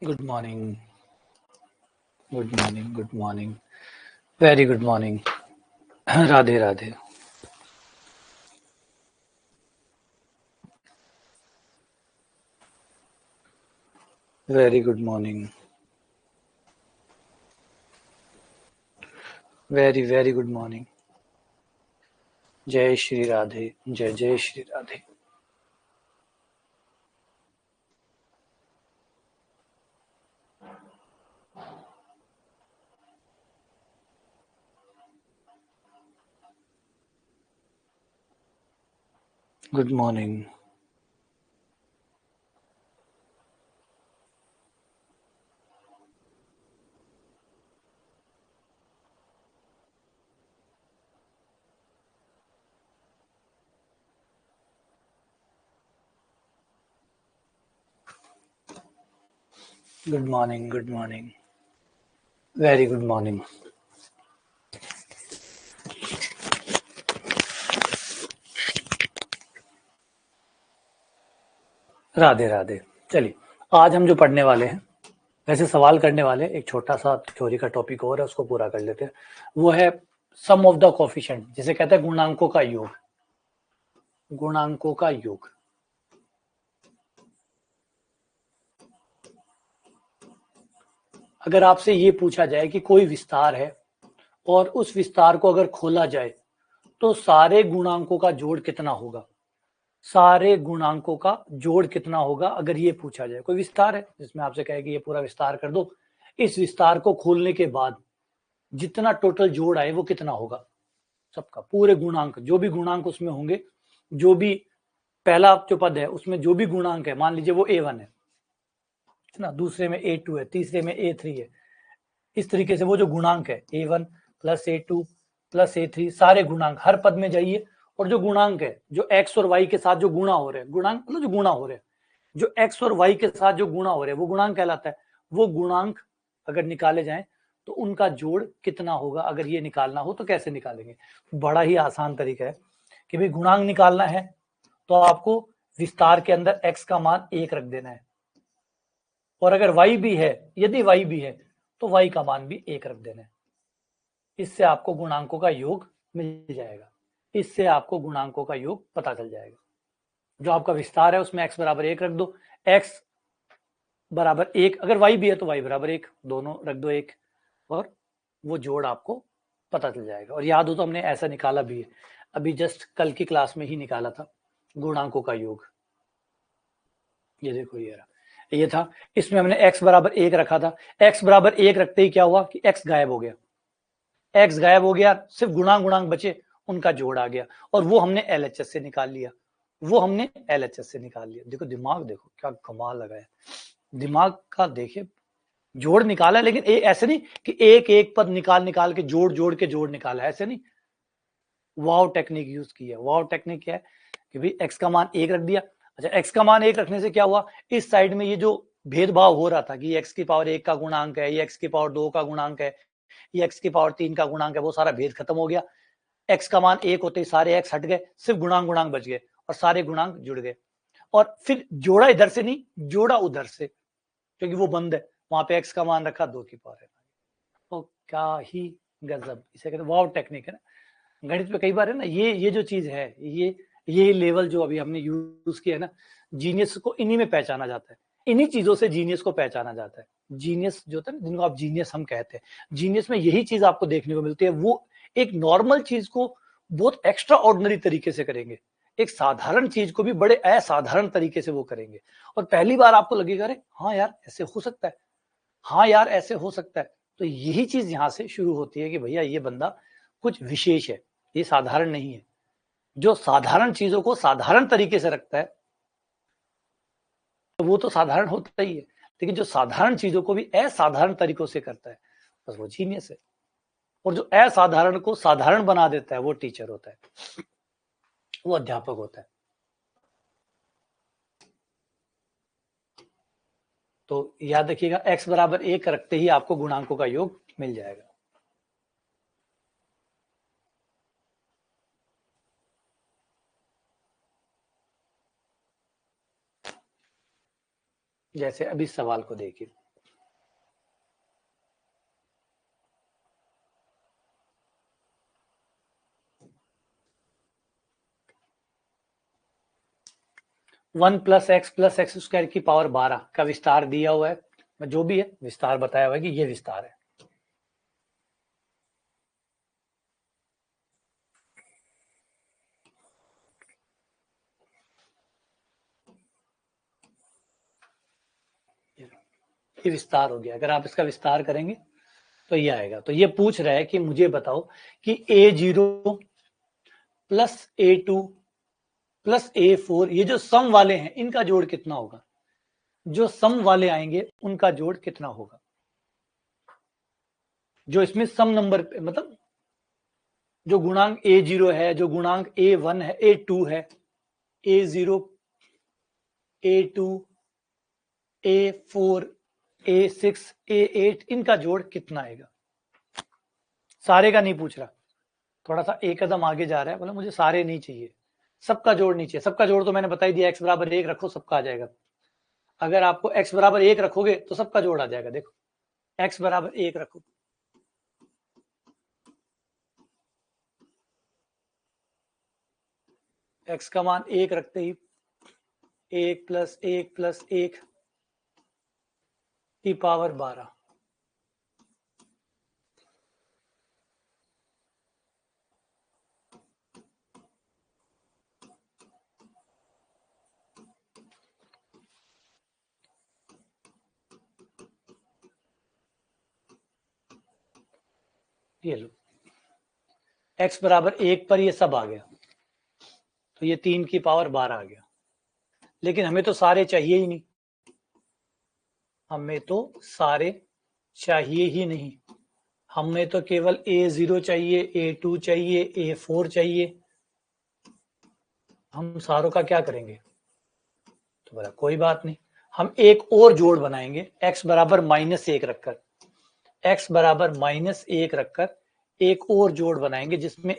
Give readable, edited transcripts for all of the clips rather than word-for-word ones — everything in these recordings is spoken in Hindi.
Good morning, good morning, good morning, very good morning. Radhe Radhe. Very good morning, very very good morning. जय श्री राधे, जय जय Shri Radhe. Good morning, good morning, good morning, very good morning. Radhe Radhe. चलिए, आज हम जो पढ़ने वाले हैं, वैसे सवाल करने वाले हैं, एक छोटा सा थ्योरी का टॉपिक और है, उसको पूरा कर लेते हैं। वो है सम ऑफ द कोफिशिएंट, जिसे कहते हैं गुणांकों का योग। गुणांकों का योग। अगर आपसे ये पूछा जाए कि कोई विस्तार है और उस विस्तार को अगर खोला जाए तो सारे गुणांकों का जोड़ कितना होगा? सारे गुणांकों का जोड़ कितना होगा अगर ये पूछा जाए? कोई विस्तार है जिसमें आपसे कहे कि ये पूरा विस्तार कर दो, इस विस्तार को खोलने के बाद जितना टोटल जोड़ आए वो कितना होगा? सबका, पूरे गुणांक, जो भी गुणांक उसमें होंगे, जो भी पहला जो पद है उसमें जो भी गुणांक है, मान लीजिए वो A1 है ना, दूसरे में A2 है, तीसरे में A3 है, इस तरीके से वो जो गुणांक है A1 plus A2 plus A3, सारे गुणांक हर पद में जाइए, और जो गुणांक है, जो x और y के साथ जो गुणा हो रहे हैं, गुणांक मतलब जो गुणा हो रहे हैं, जो x और y के साथ जो गुणा हो रहे हैं वो गुणांक कहलाता है। वो गुणांक अगर निकाले जाएं तो उनका जोड़ कितना होगा? अगर ये निकालना हो तो कैसे निकालेंगे? बड़ा ही आसान तरीका है कि भाई गुणांक निकालना है तो आपको विस्तार के अंदर x का मान 1 रख देना है, और अगर y भी है, यदि y भी है तो y का मान भी 1 रख देना है। इससे आपको गुणांकों का योग मिल जाएगा, इससे आपको गुणांकों का योग पता चल जाएगा। जो आपका विस्तार है उसमें x बराबर 1 रख दो, x बराबर 1, अगर y भी है तो y बराबर 1, दोनों रख दो 1, और वो जोड़ आपको पता चल जाएगा। और याद हो तो हमने ऐसा निकाला भी है, अभी जस्ट कल की क्लास में ही निकाला था गुणांकों का योग। ये देखो, ये रहा, ये था। इसमें हमने x बराबर 1 रखा था, x बराबर 1 रखते ही क्या हुआ कि x गायब हो गया, x गायब हो गया, सिर्फ गुणांक गुणांक बचे, उनका जोड़ आ गया, और वो हमने LHS से निकाल लिया, वो हमने LHS से निकाल लिया। देखो दिमाग, देखो क्या कमाल लगा है दिमाग का। देखिए, जोड़ निकाला, लेकिन ऐसे नहीं कि एक एक पद निकाल निकाल के जोड़ जोड़ के जोड़ निकाला, ऐसे नहीं। वाव टेक्निक यूज की है। वाव टेक्निक क्या है कि भाई x का मान 1 रख दिया। अच्छा, x का मान 1 रखने से क्या हुआ, इस साइड में ये जो भेदभाव हो रहा था कि x की पावर 1 का गुणांक है, ये x की पावर 2 का गुणांक है, ये x की पावर 3 का गुणांक है, वो सारा भेद खत्म हो गया। x का मान 1 होते ही सारे x हट गए, सिर्फ गुणांक गुणांक बच गए, और सारे गुणांक जुड़ गए। और फिर जोड़ा इधर से नहीं, जोड़ा उधर से, क्योंकि वो बंद है, वहां पे x का मान रखा 2 की पावर है। तो क्या ही गजब, इसे कहते हैं वाव टेक्निक है ना। गणित में कई बार है ना, ये जो चीज है, ये लेवल जो अभी हमने यूज किया है ना, जीनियस को इन्हीं में पहचाना जाता है, इन्हीं चीजों से जीनियस को पहचाना जाता है। जीनियस जो होता है ना, जिनको आप जीनियस हम कहते हैं, जीनियस में यही चीज आपको देखने को मिलती है। वो एक नॉर्मल चीज को बहुत एक्स्ट्रा ऑर्डिनरी तरीके से करेंगे, एक साधारण चीज को भी बड़े असाधारण तरीके से वो करेंगे, और पहली बार आपको लगेगा अरे हाँ यार ऐसे हो सकता है, हाँ यार ऐसे हो सकता है। तो यही चीज यहां से शुरू होती है कि भैया ये बंदा कुछ विशेष है, ये साधारण नहीं है। जो साधारण चीजों को साधारण तरीके से रखता है तो वो तो साधारण होता ही है, लेकिन जो साधारण चीजों को भी असाधारण तरीकों से करता है, बस वो जीनियस है। और जो असाधारण को साधारण बना देता है वो टीचर होता है, वो अध्यापक होता है। तो याद रखिएगा, x बराबर 1 रखते ही आपको गुणांकों का योग मिल जाएगा। जैसे अभी सवाल को देखिए, 1 प्लस एक्स स्क्वायर की पावर 12 का विस्तार दिया हुआ है, जो भी है विस्तार बताया हुआ है कि ये विस्तार है। ये विस्तार हो गया। अगर आप इसका विस्तार करेंगे तो ये आएगा। तो ये पूछ रहा है कि मुझे बताओ कि A0 plus A2 plus A4 ये जो सम वाले हैं इनका जोड़ कितना होगा। जो सम वाले आएंगे उनका जोड़ कितना होगा। जो इसमें सम नंबर पे मतलब जो गुणांक A0 है, जो गुणांक A1 है, A2 है, A0, A2, A4, A6, A8 इनका जोड़ कितना आएगा। सारे का नहीं पूछ रहा, थोड़ा सा एक कदम आगे जा रहा है, बोला मुझे सारे नहीं चाहिए, सबका जोड़ नहीं चाहिए। सबका जोड़ तो मैंने बता ही दिया, x बराबर 1 रखो सबका आ जाएगा। अगर आपको x बराबर 1 रखोगे तो सबका जोड़ आ जाएगा। देखो x बराबर 1 रखो, x का मान 1 रखते ही 1 प्लस 1 प्लस 1 की पावर 12। ये लो x बराबर 1 पर ये सब आ गया, तो ये 3 की पावर 12 आ गया। लेकिन हमें तो सारे चाहिए ही नहीं, हमें तो सारे चाहिए ही नहीं, हमें तो केवल A0 चाहिए, A2 चाहिए, A4 चाहिए। हम सारों का क्या करेंगे। तो बोला कोई बात नहीं, हम एक और जोड़ बनाएंगे x बराबर -1 रखकर, x बराबर -1 रखकर एक और जोड़ बनाएंगे जिसमें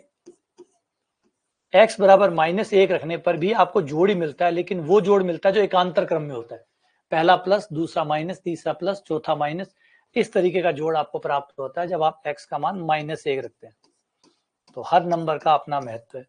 x बराबर -1 रखने पर भी आपको जोड़ ही मिलता है, लेकिन वो जोड़ मिलता है जो एकांतर क्रम में होता है। पहला प्लस, दूसरा माइनस, तीसरा प्लस, चौथा माइनस, इस तरीके का जोड़ आपको प्राप्त होता है जब आप x का मान -1 रखते हैं। तो हर नंबर का अपना महत्व है।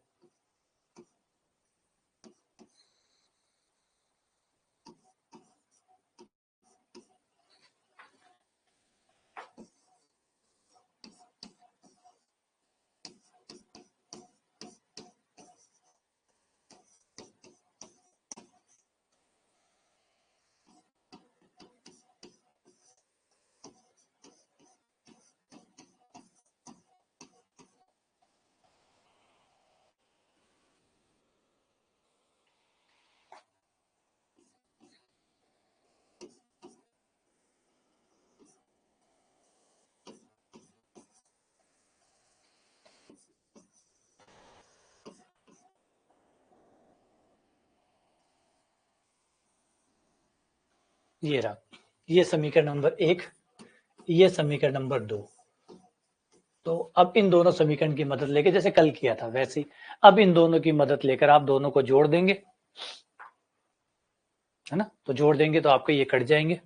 ये रहा, ये समीकरण नंबर 1, ये समीकरण नंबर 2। तो अब इन दोनों समीकरण की मदद लेकर, जैसे कल किया था वैसे ही अब इन दोनों की मदद लेकर आप दोनों को जोड़ देंगे, है ना। तो जोड़ देंगे तो आपके ये कट जाएंगे।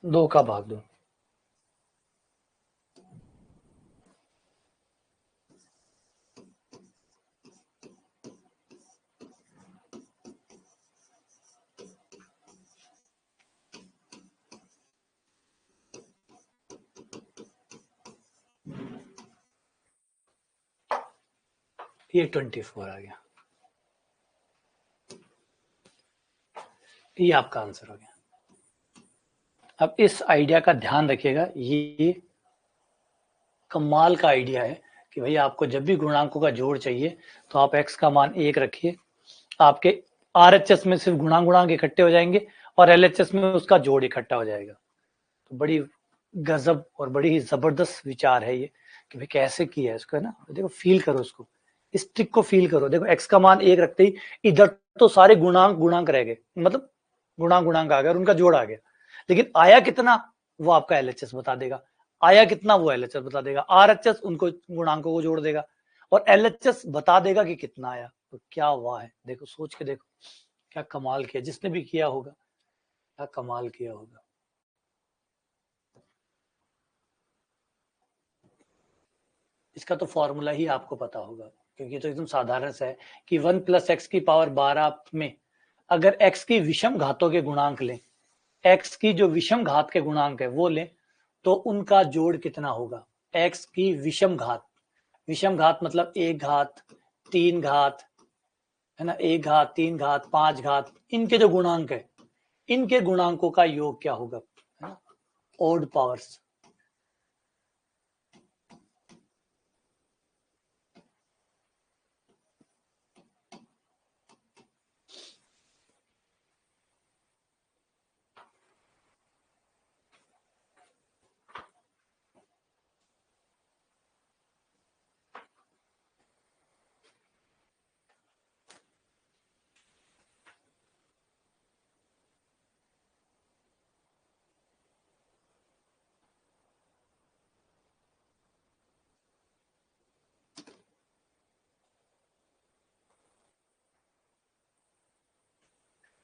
दो का भाग दो, ये 24 आ गया। ये आपका आंसर हो गया। अब इस आइडिया का ध्यान रखिएगा, ये कमाल का आइडिया है कि भाई आपको जब भी गुणांकों का जोड़ चाहिए तो आप x का मान 1 रखिए, आपके RHS में सिर्फ गुणांक गुणांक इकट्ठे हो जाएंगे और LHS में उसका जोड़ इकट्ठा हो जाएगा। तो बड़ी गजब और बड़ी ही जबरदस्त विचार है ये कि भाई कैसे किया है इसको, है ना। देखो फील करो उसको, इस ट्रिक को फील करो। देखो x का मान 1 रखते ही इधर तो सारे गुणांक गुणांक रह गए, मतलब गुणांक गुणांक आ गया और उनका जोड़ आ गया, लेकिन आया कितना वो आपका LHS बता देगा, आया कितना वो LHS बता देगा, RHS उनको गुणांकों को जोड़ देगा और LHS बता देगा कि कितना आया। तो क्या हुआ है, देखो सोच के देखो क्या कमाल किया, जिसने भी किया होगा क्या कमाल किया होगा। इसका तो फॉर्मूला ही आपको पता होगा, क्योंकि तो एकदम साधारण सा है कि 1 + x की पावर 12 में अगर x की विषम घातों के गुणांक लें, x की जो विषम घात के गुणांक है वो लें, तो उनका जोड़ कितना होगा। x की विषम घात मतलब 1 घात 3 घात, है ना, 1 घात 3 घात 5 घात, इनके जो गुणांक है इनके गुणांकों का योग क्या होगा, है ना, ओड पावर्स।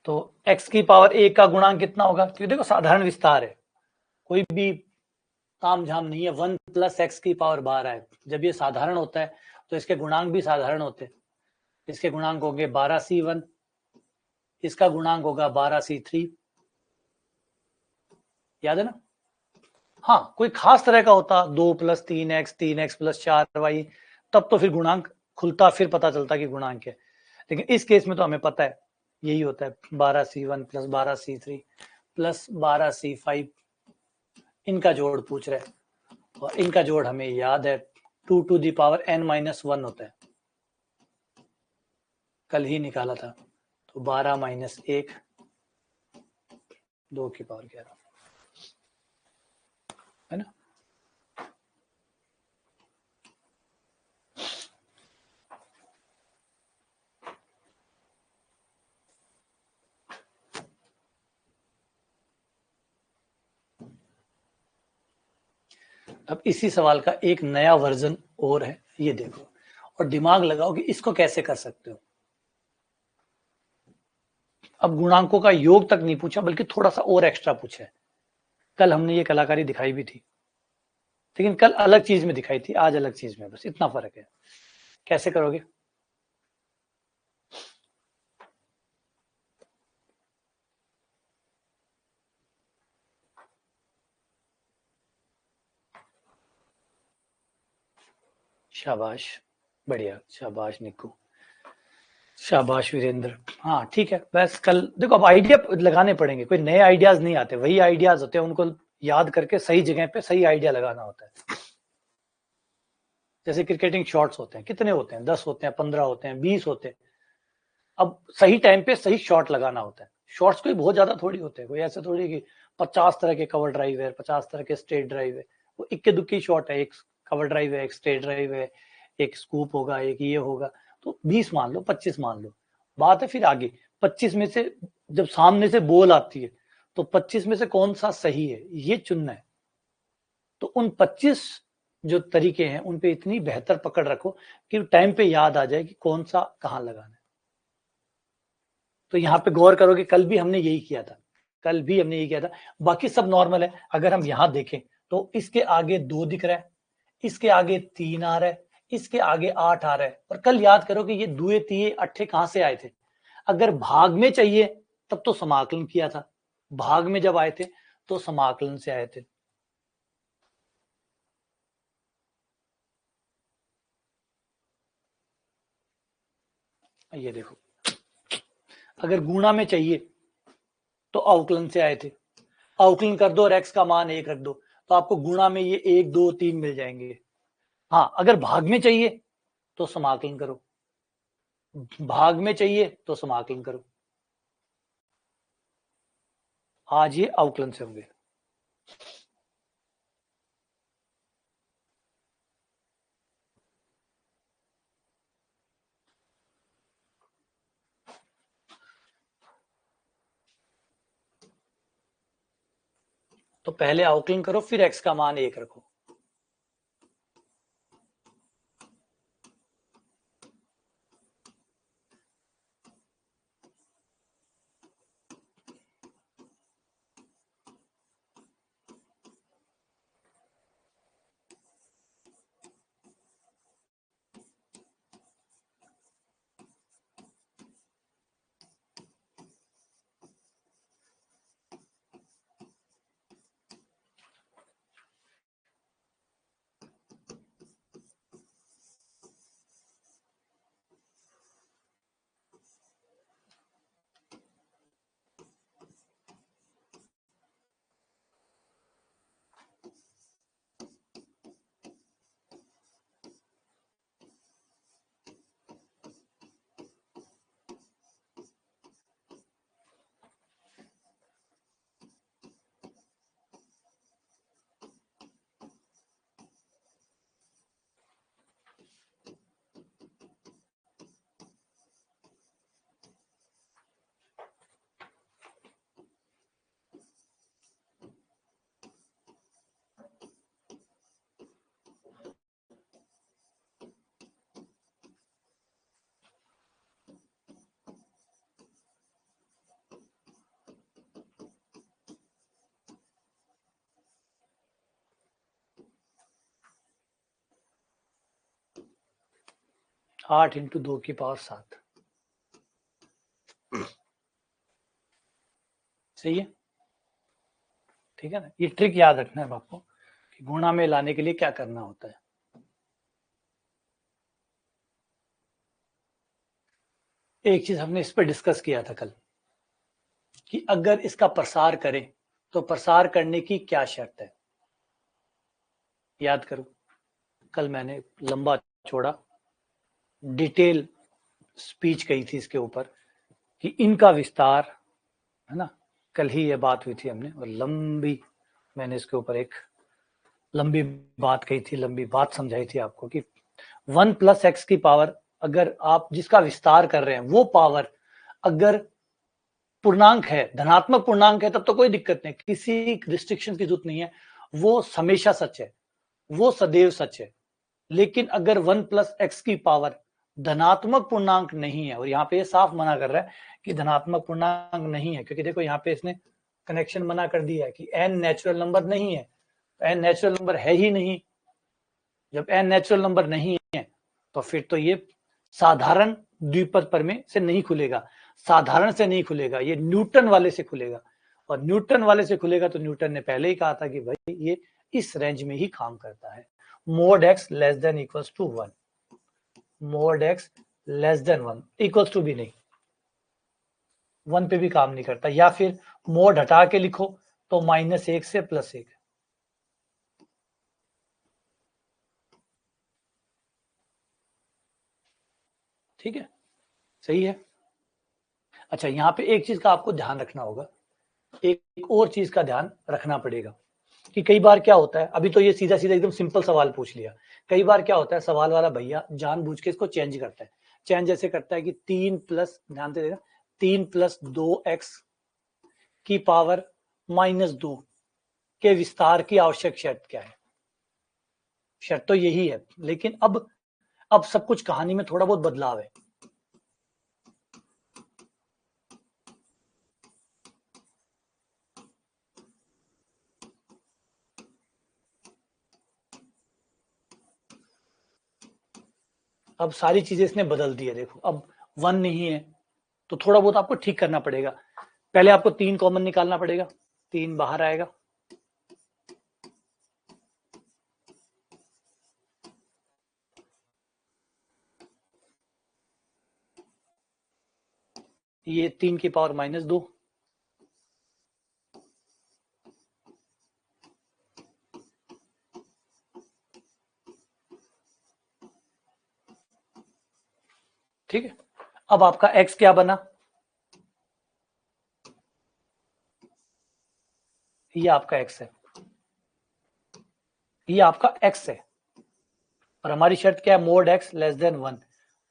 तो x की पावर 1 का गुणांक कितना होगा, क्योंकि देखो साधारण विस्तार है, कोई भी ताम झाम नहीं है। 1 + x की पावर 12 है, जब ये साधारण होता है तो इसके गुणांक भी साधारण होते हैं। इसके गुणांक होंगे 12c1, इसका गुणांक होगा 12c3, याद है ना। हाँ, कोई खास तरह का होता 2 + 3x 3x + 4y, तब तो फिर गुणांक खुलता, फिर पता चलता कि गुणांक है। लेकिन इस केस में तो हमें पता है यही होता है, 12c1 + 12c3 + 12c5, इनका जोड़ पूछ रहे हैं और इनका जोड़ हमें याद है 2n-1 होता है, कल ही निकाला था। तो 12 - 1 2 की पावर 11, है ना। अब इसी सवाल का एक नया वर्जन और है, ये देखो और दिमाग लगाओ कि इसको कैसे कर सकते हो। अब गुणांकों का योग तक नहीं पूछा, बल्कि थोड़ा सा और एक्स्ट्रा पूछा है। कल हमने ये कलाकारी दिखाई भी थी, लेकिन कल अलग चीज में दिखाई थी, आज अलग चीज में, बस इतना फर्क है। कैसे करोगे। शाबाश, बढ़िया, शाबाश निक्कू, शाबाश वीरेंद्र। हाँ ठीक है, बस कल देखो अब आइडिया लगाने पड़ेंगे, कोई नए आइडियाज नहीं आते, वही आइडियाज होते हैं, उनको याद करके सही जगह पे सही आइडिया लगाना होता है। जैसे क्रिकेटिंग शॉट्स होते हैं, कितने होते हैं, 10 होते हैं, 15 होते हैं, 20 होते हैं। अब सही टाइम पे सही शॉट लगाना होता है। शॉट्स कोई बहुत ज्यादा थोड़ी होते हैं, कोई ऐसे थोड़ी कि 50 तरह के कवर ड्राइव है, 50 तरह के स्ट्रेट ड्राइव है। वो इक्के दुक्की शॉट है, एक कवर ड्राइव है, एक स्ट्रेट ड्राइव है, एक स्कूप होगा, एक ये होगा। तो 20 मान लो, 25 मान लो, बात है फिर आगे 25 में से जब सामने से बॉल आती है तो 25 में से कौन सा सही है ये चुनना है। तो उन 25 जो तरीके हैं उन पे इतनी बेहतर पकड़ रखो कि टाइम पे याद आ जाए कि कौन सा कहां लगाना है। तो यहाँ पे गौर करो कि कल भी हमने यही किया था, कल भी हमने यही किया था। बाकी सब नॉर्मल है। अगर हम यहाँ देखें तो इसके आगे 2 दिख रहा है, इसके आगे 3 आ रहा है, इसके आगे 8 आ रहा है। और कल याद करो कि ये दुए तिये अट्ठे कहां से आए थे। अगर भाग में चाहिए तब तो समाकलन किया था, भाग में जब आए थे तो समाकलन से आए थे। ये देखो, अगर गुणा में चाहिए तो अवकलन से आए थे, अवकलन कर दो और x का मान 1 रख दो तो आपको गुणा में ये 1 2 3 मिल जाएंगे। हाँ, अगर भाग में चाहिए तो समाकलन करो, भाग में चाहिए तो समाकलन करो। आज ये अवकलन से होंगे। तो पहले अवकलन करो, फिर x का मान 1 रखो। आठ इंटू 2 की पावर 7। सही है, ठीक है ना। ये ट्रिक याद रखना है आपको कि गुणा में लाने के लिए क्या करना होता है। एक चीज हमने इस पर डिस्कस किया था कल कि अगर इसका प्रसार करें तो प्रसार करने की क्या शर्त है। याद करो, कल मैंने लंबा चौड़ा डिटेल स्पीच कही थी इसके ऊपर कि इनका विस्तार, है ना। कल ही ये बात हुई थी हमने, और लंबी मैंने इसके ऊपर एक लंबी बात कही थी, लंबी बात समझाई थी आपको कि 1 प्लस एक्स की पावर, अगर आप जिसका विस्तार कर रहे हैं वो पावर अगर पूर्णांक है, धनात्मक पूर्णांक है, तब तो कोई दिक्कत नहीं, किसी रिस्ट्रिक्शन की जरूरत नहीं है, वो हमेशा सच है, वो सदैव सच है। लेकिन अगर 1 प्लस एक्स की पावर धनात्मक पूर्णांक नहीं है, और यहाँ पे साफ मना कर रहा है कि धनात्मक पूर्णांक नहीं है, क्योंकि देखो यहाँ पे इसने कनेक्शन मना कर दिया है कि n नेचुरल नंबर नहीं है, n नेचुरल नंबर है ही नहीं। जब n नेचुरल नंबर नहीं है तो फिर तो ये साधारण द्विपद प्रमेय से नहीं खुलेगा, साधारण से नहीं खुलेगा, ये न्यूटन वाले से खुलेगा। और न्यूटन वाले से खुलेगा तो न्यूटन ने पहले ही कहा था कि भाई ये इस रेंज में ही काम करता है, mod x less than equals to 1, mod x less than 1, equals to भी नहीं, 1 पे भी काम नहीं करता। या फिर मोड हटा के लिखो तो -1 से +1। ठीक है, सही है। अच्छा, यहाँ पे एक चीज का आपको ध्यान रखना होगा, एक और चीज का ध्यान रखना पड़ेगा कि कई बार क्या होता है, अभी तो ये सीधा सीधा एकदम सिंपल सवाल पूछ लिया, कई बार क्या होता है सवाल वाला भैया जानबूझ के इसको चेंज करता है। चेंज ऐसे करता है कि 3 प्लस, ध्यान से देखना, 3 प्लस 2x की पावर -2 के विस्तार की आवश्यक शर्त क्या है। शर्त तो यही है, लेकिन अब सब कुछ कहानी में थोड़ा बहुत बदलाव है। अब सारी चीजें इसने बदल दी है, देखो अब 1 नहीं है तो थोड़ा बहुत आपको ठीक करना पड़ेगा। पहले आपको 3 कॉमन निकालना पड़ेगा, 3 बाहर आएगा, ये 3 की पावर -2, ठीक है। अब आपका x क्या बना, ये आपका x है, ये आपका x है, और हमारी शर्त क्या है, मोड x लेस देन 1,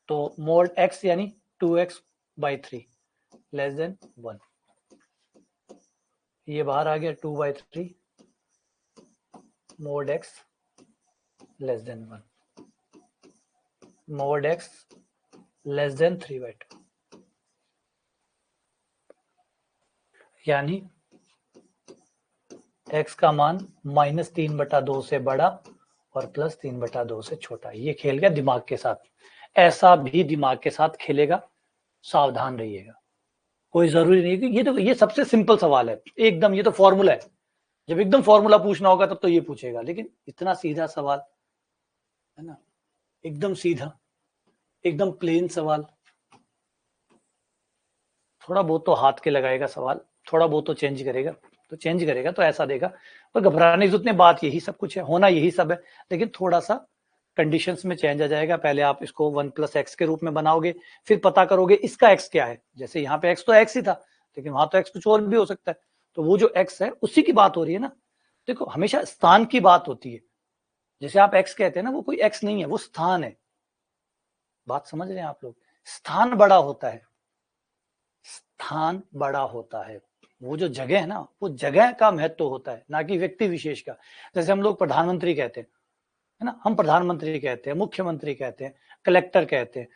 तो मोड x यानी 2x/3 लेस देन 1, ये बाहर आ गया 2/3 mode x less than 1, mod x less then 3/2, यानी x का मान -3/2 से बड़ा और +3/2 से छोटा। ये खेल गया दिमाग के साथ, ऐसा भी दिमाग के साथ खेलेगा, सावधान रहिएगा। कोई जरूरी नहीं कि ये सबसे सिंपल सवाल है एकदम, ये तो फॉर्मूला है, जब एकदम फॉर्मूला पूछना होगा तब तो ये पूछेगा, लेकिन इतना सीधा सवाल है ना, एकदम सीधा, एकदम प्लेन सवाल, थोड़ा बहुत तो हाथ के लगाएगा सवाल, थोड़ा बहुत तो चेंज करेगा तो ऐसा देगा, पर घबराने की जरूरत नहीं, बात यही सब कुछ है, होना यही सब है, लेकिन थोड़ा सा कंडीशंस में चेंज आ जाएगा। पहले आप इसको 1 + x के रूप में बनाओगे, फिर पता करोगे इसका x क्या है, जैसे यहाँ पे x तो x ही था, लेकिन वहां तो x कुछ और भी हो सकता है, तो वो जो x है उसी की बात हो रही है ना। देखो हमेशा स्थान की बात होती है, जैसे आप x कहते हैं ना, वो कोई x नहीं है, वो स्थान है, बात समझ रहे हैं आप लोग, स्थान बड़ा होता है, स्थान बड़ा होता है, वो जो जगह है ना, वो जगह का महत्व होता है, ना कि व्यक्ति विशेष का। जैसे हम लोग प्रधानमंत्री कहते हैं, है ना, हम प्रधानमंत्री कहते हैं, मुख्यमंत्री कहते हैं, कलेक्टर कहते हैं,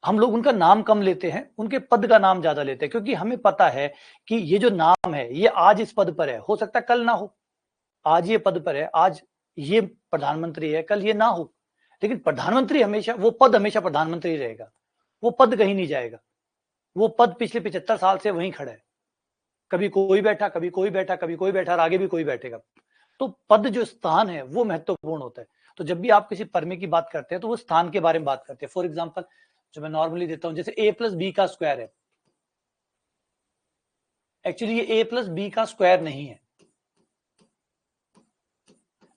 हम लोग उनका नाम कम लेते हैं, उनके पद का नाम ज्यादा लेते हैं, क्योंकि हमें पता है कि ये जो नाम है ये आज इस पद पर है, हो सकता है कल ना हो, आज ये पद पर है, आज ये प्रधानमंत्री है, कल ये ना हो, लेकिन प्रधानमंत्री हमेशा, वो पद हमेशा प्रधानमंत्री रहेगा, वो पद कहीं नहीं जाएगा, वो पद पिछले 75 साल से वहीं खड़ा है, कभी कोई बैठा, कभी कोई बैठा, कभी कोई बैठा, और आगे भी कोई बैठेगा। तो पद जो स्थान है वो महत्वपूर्ण होता है। तो जब भी आप किसी परमे की बात करते हैं तो वो स्थान के बारे में बात करते हैं। फॉर एग्जाम्पल जो मैं नॉर्मली देता हूं, जैसे a+b का स्क्वायर है, एक्चुअली ये a+b का स्क्वायर नहीं है,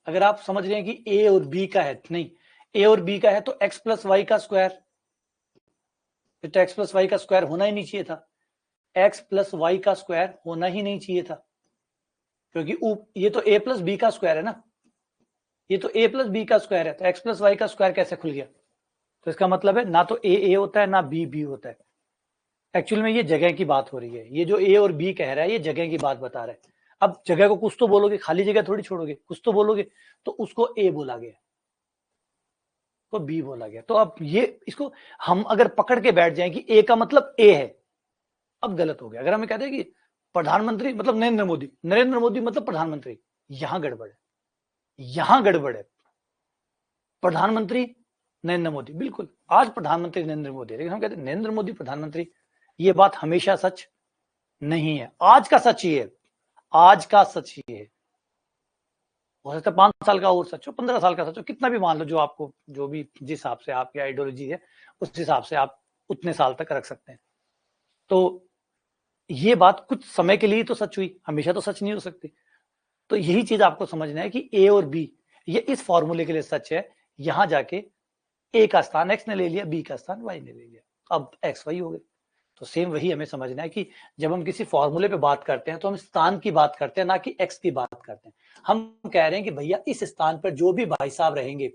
अगर आप समझ रहे हैं कि a और b का है, नहीं, a और b का है तो x+y का स्क्वायर, फिर तो x+y का स्क्वायर होना ही नहीं चाहिए था, x+y का स्क्वायर होना ही नहीं चाहिए था, क्योंकि ये तो a+b का स्क्वायर है ना, ये तो a+b का स्क्वायर है, तो x+y का स्क्वायर कैसे खुल गया, तो इसका मतलब है ना तो a होता है ना b होता है। एक्चुअल में ये जगह की बात हो रही है, ये जो a और b कह रहा है ये जगह की बात बता रहा है। अब जगह को कुछ तो बोलोगे, खाली जगह थोड़ी छोड़ोगे, कुछ तो बोलोगे, तो उसको a बोला गया, तो b बोला गया। तो अब ये इसको हम अगर पकड़ के बैठ जाए कि a का मतलब a है, अब गलत हो गया। अगर हमें कहते हैं कि प्रधानमंत्री मतलब नरेंद्र मोदी, नरेंद्र मोदी मतलब प्रधानमंत्री, यहां गड़बड़ है, यहां गड़बड़ है। प्रधानमंत्री नरेंद्र मोदी, बिल्कुल आज प्रधानमंत्री नरेंद्र मोदी, लेकिन हम कहते हैं नरेंद्र मोदी प्रधानमंत्री, ये बात हमेशा सच नहीं है, आज का सच ये है, आज का सच ये है, हो सकता है 5 साल का और सच हो, 15 साल का सच हो, कितना भी मान लो, जो आपको, जो भी जिस हिसाब से आपकी आइडियोलॉजी है उस हिसाब से आप उतने साल तक रख सकते हैं। तो ये बात कुछ समय के लिए तो सच हुई, हमेशा तो सच नहीं हो सकती। तो यही चीज आपको समझना है कि ए और बी ये इस फॉर्मूले के लिए सच है, यहां जाके ए का स्थान एक्स ने ले लिया, बी का स्थान वाई ने ले लिया, अब एक्स वाई हो गए। तो सेम वही हमें समझना है कि जब हम किसी फॉर्मूले पे बात करते हैं तो हम स्थान की बात करते हैं, ना कि एक्स की बात करते हैं। हम कह रहे हैं कि भैया इस स्थान पर जो भी भाई साहब रहेंगे,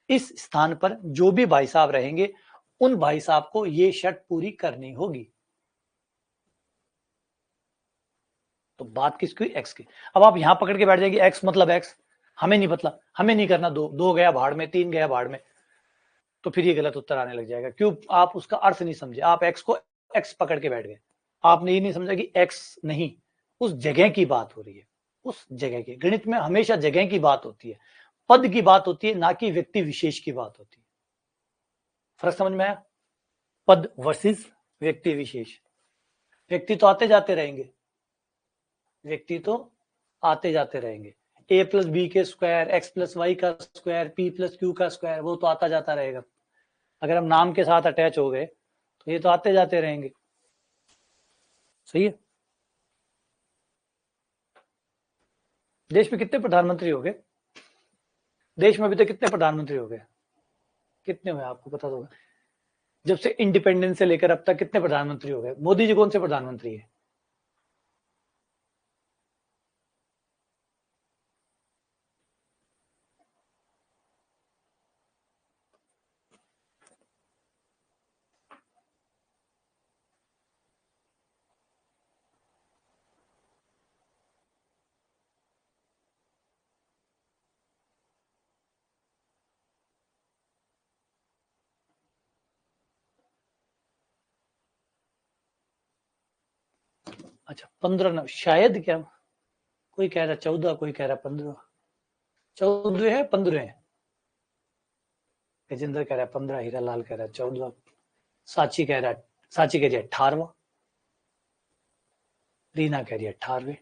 इस स्थान पर जो भी भाई साहब रहेंगे, उन भाई साहब को ये शर्त पूरी करनी होगी। तो बात किसकी, एक्स की। अब आप यहां पकड़ के बैठ जाएगी एक्स मतलब एक्स, हमें नहीं पता, हमें नहीं करना, दो गया भाड़ में, 3 गया भाड़ में, तो फिर ये गलत उत्तर आने लग जाएगा। क्यों, आप उसका अर्थ नहीं समझे, आप एक्स को एक्स पकड़ के बैठ गए, आपने ये नहीं समझा कि एक्स नहीं, उस जगह की बात हो रही है, उस जगह की। गणित में हमेशा जगह की बात होती है, पद की बात होती है, ना कि व्यक्ति विशेष की बात होती है। फर्क समझ में आया, पद वर्सेस व्यक्ति विशेष। व्यक्ति तो आते जाते रहेंगे, व्यक्ति तो आते जाते रहेंगे, a+b के स्क्वायर, x+y का स्क्वायर, p+q का स्क्वायर, वो तो आता जाता रहेगा। अगर हम नाम के साथ अटैच हो गए तो ये तो आते जाते रहेंगे, सही है। देश में कितने प्रधानमंत्री हो गए, देश में अभी तक कितने प्रधानमंत्री हो गए, कितने हुए आपको पता होगा, जब से इंडिपेंडेंस से लेकर अब तक कितने प्रधानमंत्री हो गए। मोदी जी कौन से प्रधानमंत्री है, अच्छा 15 ना, शायद क्या, कोई कह रहा 14, कोई कह रहा 15। 14 है 15 है। गजेंद्र कह रहा है 15, हीरालाल कह रहा है 14, साची कह रहा है, साची कह रही है 18वां, रीना कह रही है 18वें,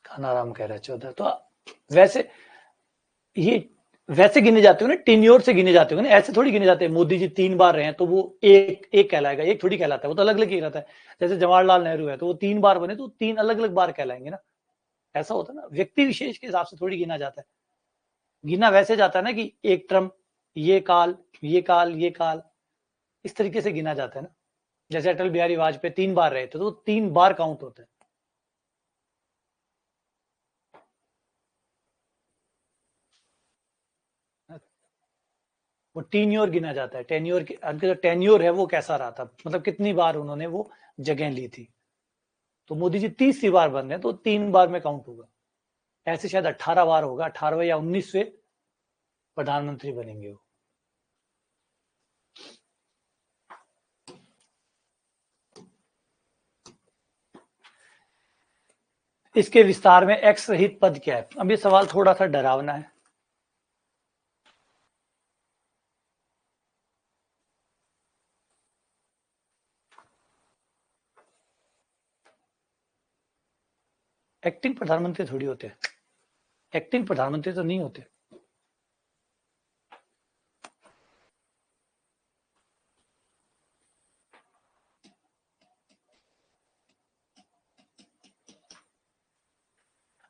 कानाराम कह रहा है 14। तो वैसे ये वैसे गिने जाते हो ना, टेन्योर से गिने जाते हो ना, ऐसे थोड़ी गिने जाते हैं। मोदी जी 3 बार रहे हैं तो वो एक एक कहलाएगा, एक थोड़ी कहलाता है, वो तो अलग अलग ही रहता है। जैसे जवाहरलाल नेहरू है तो वो 3 बार बने तो 3 अलग अलग बार कहलाएंगे ना। ऐसा होता है ना, व्यक्ति विशेष के हिसाब से थोड़ी गिना जाता है। गिना वैसे जाता है ना कि एक टर्म, ये काल, ये काल, ये काल, इस तरीके से गिना जाता है ना। जैसे अटल बिहारी वाजपेयी 3 बार रहे थे तो 3 बार काउंट होता है। वो टेन्योर गिना जाता है। टेन्योर जो टेन्योर है वो कैसा रहा था, मतलब कितनी बार उन्होंने वो जगह ली थी। तो मोदी जी 30वीं बार बन रहे हैं तो 3 बार में काउंट होगा। ऐसे शायद 18 बार होगा, 18वें या 19वें प्रधानमंत्री बनेंगे वो। इसके विस्तार में एक्स रहित पद क्या है? अब ये सवाल थोड़ा सा डरावना है। एक्टिंग प्रधानमंत्री थोड़ी होते हैं, एक्टिंग प्रधानमंत्री तो नहीं होते।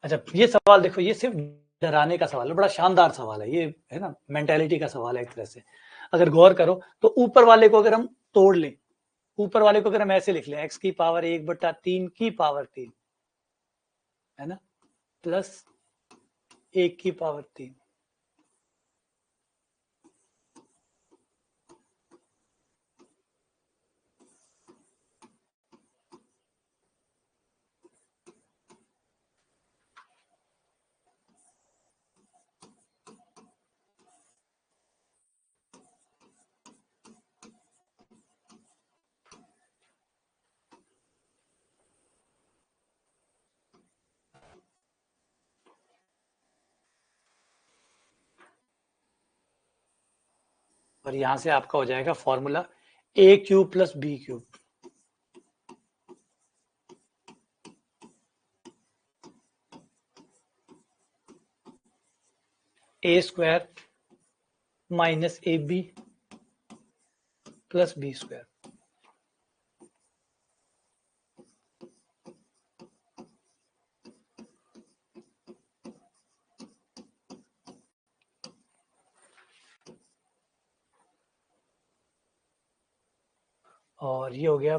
अच्छा ये सवाल देखो, ये सिर्फ डराने का सवाल है, बड़ा शानदार सवाल है ये, है ना, मेंटेलिटी का सवाल है एक तरह से। अगर गौर करो तो ऊपर वाले को अगर हम तोड़ लें, ऊपर वाले को अगर हम ऐसे लिख लें, एक्स की पावर 1/3 की पावर 3, है ना, प्लस 1 की पावर 3। और यहां से आपका हो जाएगा formula a³ plus b³। a² minus ab plus b²। और ये हो गया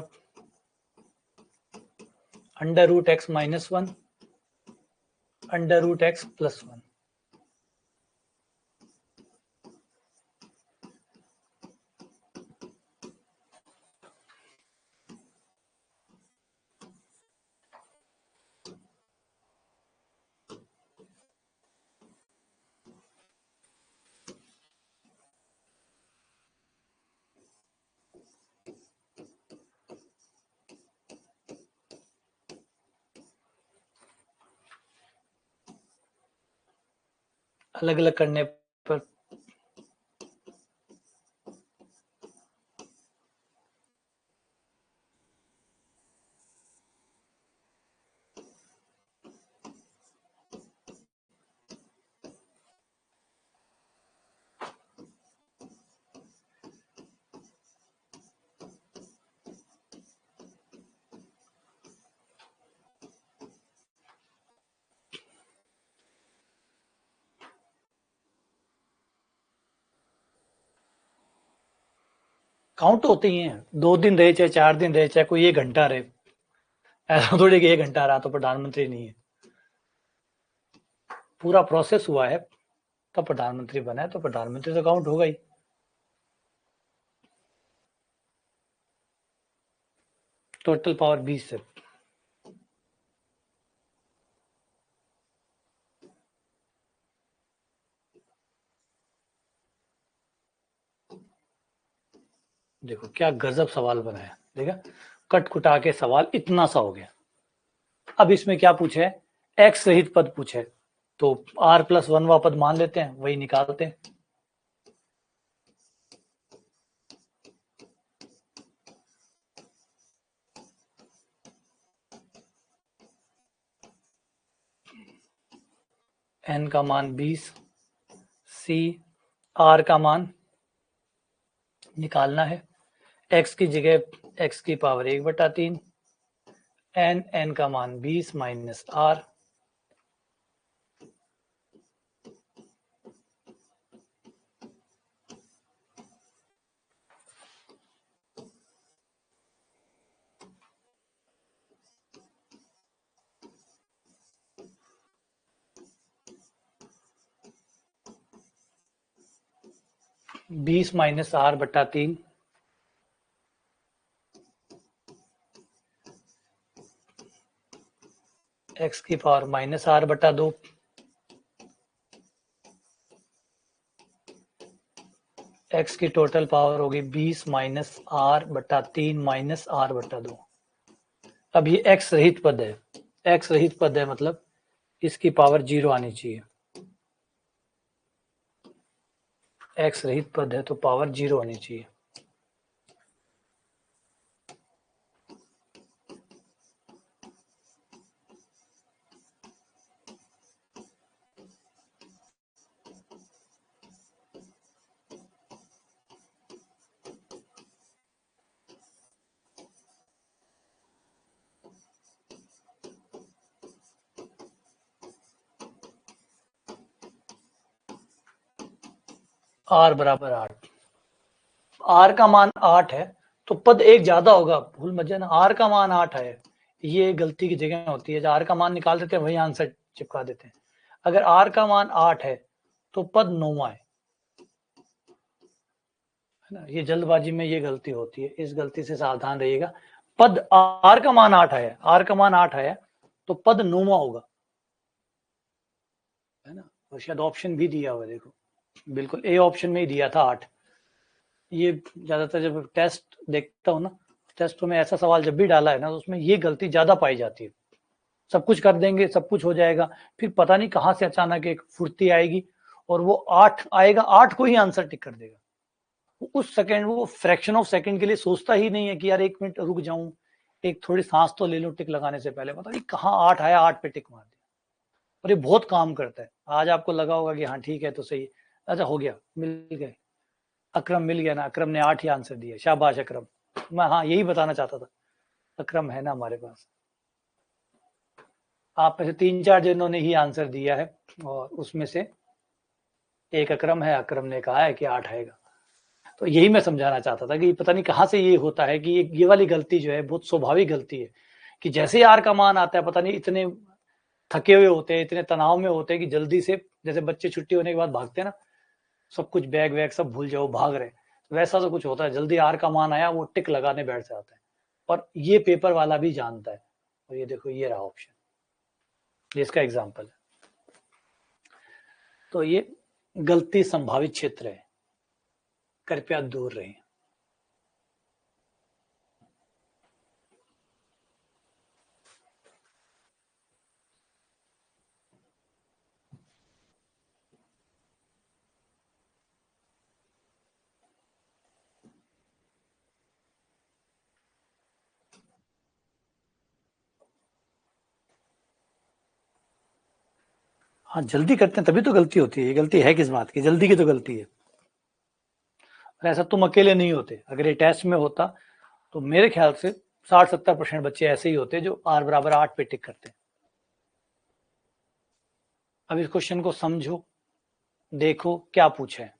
√x माइनस 1 √x प्लस 1। अलग अलग करने पर काउंट होते ही हैं। 2 दिन रहे चाहे 4 दिन रहे, चाहे कोई 1 घंटा रहे, ऐसा थोड़ी कि 1 घंटा रहा तो प्रधानमंत्री नहीं है। पूरा प्रोसेस हुआ है तब प्रधानमंत्री बना है, तो प्रधानमंत्री तो काउंट होगा ही। टोटल पावर 20 है। देखो क्या गजब सवाल बनाया, देखा, कट कुटा के सवाल इतना सा हो गया। अब इसमें क्या पूछे है, एक्स रहित पद पूछे, तो r प्लस 1 पद मान लेते हैं, वही निकालते हैं। n का मान 20, c r का मान निकालना है, x की जगह x की पावर 1/3, n का मान 20 माइनस r, बीस माइनस r/3, x की पावर माइनस r/2, x की टोटल पावर होगी 20 माइनस r/3 माइनस r/2। अब ये x रहित पद है, x रहित पद है मतलब इसकी पावर 0 आनी चाहिए। x रहित पद है तो पावर 0 आनी चाहिए। r बराबर 8, r का मान 8 है तो पद एक ज्यादा होगा, भूल मत जाना। r का मान 8 है, ये गलती की जगह होती है, जो r का मान निकाल देते हैं वही आंसर चिपका देते हैं। अगर r का मान 8 है तो पद 9 है ना। ये जल्दबाजी में ये गलती होती है, इस गलती से सावधान रहिएगा। पद r का मान 8 है, r का मान 8 है तो पद 9 होगा, है ना। और शायद ऑप्शन भी दिया हुआ है, देखो बिल्कुल ए ऑप्शन में ही दिया था 8। ये ज्यादातर जब टेस्ट देखता हूँ ना, टेस्ट में ऐसा सवाल जब भी डाला है ना तो उसमें ये गलती ज्यादा पाई जाती है। सब कुछ कर देंगे, सब कुछ हो जाएगा, फिर पता नहीं कहाँ से अचानक एक फुर्ती आएगी और वो 8 आएगा, 8 को ही आंसर टिक कर देगा। उस सेकंड वो फ्रैक्शन ऑफ सेकंड के लिए सोचता ही नहीं है कि यार 1 मिनट रुक जाऊं, एक थोड़ी सांस तो ले लूं टिक लगाने से पहले। पता नहीं कहाँ 8 आया, 8 पे टिक मार दिया। और ये बहुत काम करता है। आज आपको लगा होगा कि हाँ ठीक है तो सही, अच्छा हो गया, मिल गए, अक्रम मिल गया ना, अक्रम ने 8 ही आंसर दिया, शाबाश अक्रम। मैं हाँ यही बताना चाहता था, अक्रम है ना हमारे पास। आप में से 3-4 जिन्होंने ही आंसर दिया है और उसमें से एक अक्रम है, अक्रम ने कहा है कि 8 आएगा। तो यही मैं समझाना चाहता था कि पता नहीं कहाँ से ये होता है कि ये वाली गलती जो है बहुत स्वाभाविक गलती है कि जैसे ही आर का मान आता है, पता नहीं इतने थके हुए होते हैं, इतने तनाव में होते हैं कि जल्दी से, जैसे बच्चे छुट्टी होने के बाद भागते हैं ना, सब कुछ बैग वैग सब भूल जाओ भाग रहे, वैसा तो कुछ होता है। जल्दी आर का मान आया वो टिक लगाने बैठ जाता है, और ये पेपर वाला भी जानता है। और ये देखो ये रहा ऑप्शन, ये इसका एग्जाम्पल है। तो ये गलती संभावित क्षेत्र है, कृपया दूर रहें। हाँ जल्दी करते हैं तभी तो गलती होती है, ये गलती है किस बात की, जल्दी की तो गलती है। और ऐसा तुम अकेले नहीं होते, अगर ये टेस्ट में होता तो मेरे ख्याल से 60-70% बच्चे ऐसे ही होते जो r बराबर 8 पे टिक करते हैं। अब इस क्वेश्चन को समझो, देखो क्या पूछा है।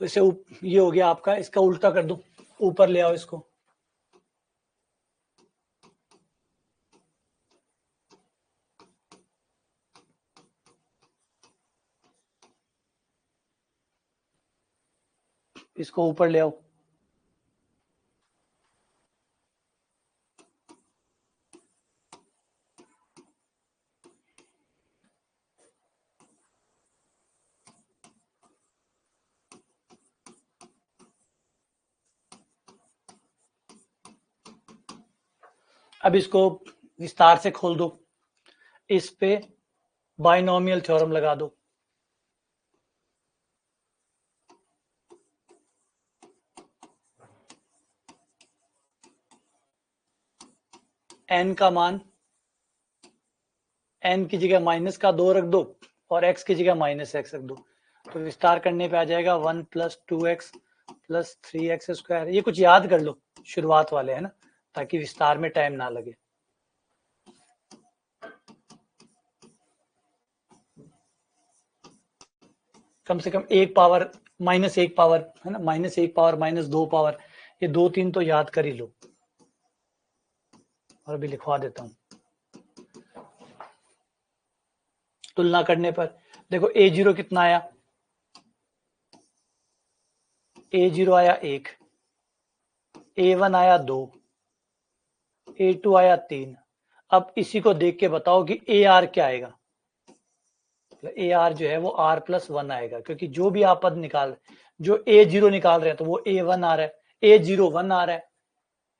तो इसे ये हो गया आपका, इसका उल्टा कर दो, ऊपर ले आओ इसको। इसको ऊपर ले आओ। अब इसको विस्तार से खोल दो, इस पे बाइनोमियल थ्योरम लगा दो। n का मान, n की जगह माइनस का 2 रख दो और x की जगह माइनस एक्स रख दो, तो विस्तार करने पे आ जाएगा 1 plus 2x plus 3x square. ये कुछ याद कर लो, शुरुआत वाले है ना, ताकि विस्तार में टाइम ना लगे। कम से कम एक पावर, माइनस एक पावर है ना, माइनस एक पावर, माइनस 2 पावर, ये 2-3 तो याद कर ही लो। और अभी लिखवा देता हूं। तुलना करने पर देखो a0 कितना आया, a0 आया 1, a1 आया 2, a2 आया 3। अब इसी को देख के बताओ कि ar क्या आएगा। ए आर जो है वो r प्लस 1 आएगा, क्योंकि जो भी आप पद निकाल, जो a0 निकाल रहे हैं तो वो a1 आ रहा है, a0 1 आ रहा है,